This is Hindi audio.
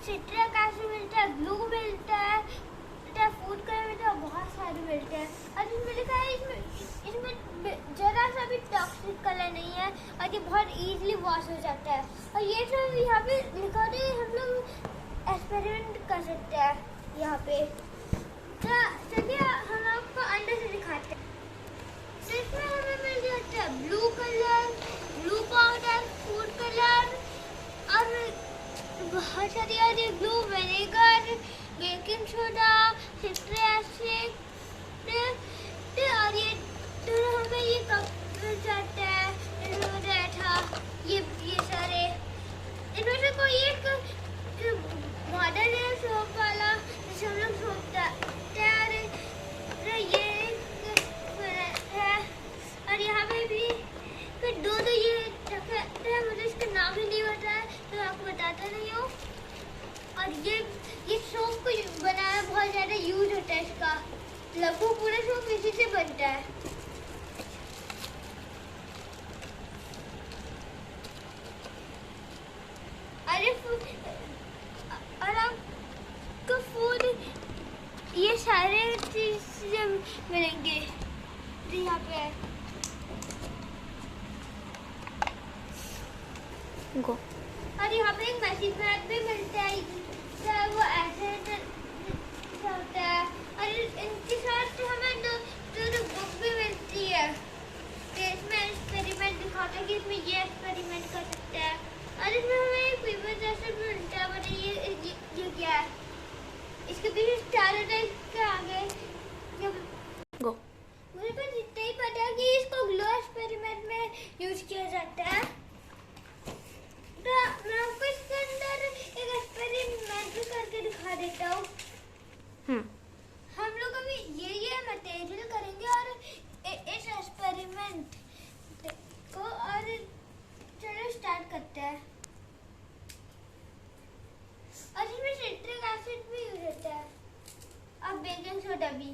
सिट्रिक एसिड मिलता है, ग्लू मिलता है, फूड कलर मिलता है, बहुत सारे मिलते हैं। और इसमें लिखा है इसमें जरा सा भी टॉक्सिक कलर नहीं है और ये बहुत इजीली वॉश हो जाता है। और ये सब यहाँ पे लिखा है, हम लोग एक्सपेरिमेंट कर सकते हैं यहाँ पे। चलिए हम आपको अंदर से दिखाते हैं। तो इसमें हमें मिल जाता है blue colour, blue powder, food colour और बहुत सारी और blue vinegar, baking soda, citric acid और ये तो हमें ये कप मिल जाता है। ये सारे इनमें से कोई एक मॉडल है सोप वाला, जिसे हम लोग सोप तैयार ये है। और यहाँ पे भी फिर दो ये रखे हैं, मुझे इसका नाम ही नहीं पता है तो आपको बताता नहीं हूँ। और ये सोप को बनाया बहुत ज़्यादा यूज होता है इसका, लगभग पूरा सोप इसी से बनता है। और आपको फूड ये सारे चीज़ें मिलेंगे यहाँ पे। गो। और यहाँ पे एक मशीन भी मिलता है, वो ऐसे होता है। और इनके साथ हमें दो बुक भी मिलती है, तो इसमें एक्सपेरिमेंट दिखाता है कि इसमें ये एक्सपेरिमेंट कर सकते हैं। और इसमें हमें एक पेपर जैसा भी मिलता है, मतलब ये क्या है, इसके पीछे स्टार टाइप के आगे गो। मुझे बस इतना ही पता है कि इसको ग्लो एक्सपेरिमेंट में यूज किया जाता है। तो मैं आपको इसके अंदर एक एक्सपेरिमेंट भी करके दिखा देता हूँ। हम लोग अभी ये मटेरियल करेंगे और इस एक्सपेरिमेंट को, और चलो स्टार्ट करते हैं। और इसमें सिट्रिक एसिड भी यूज होता है और बेकिंग सोडा भी।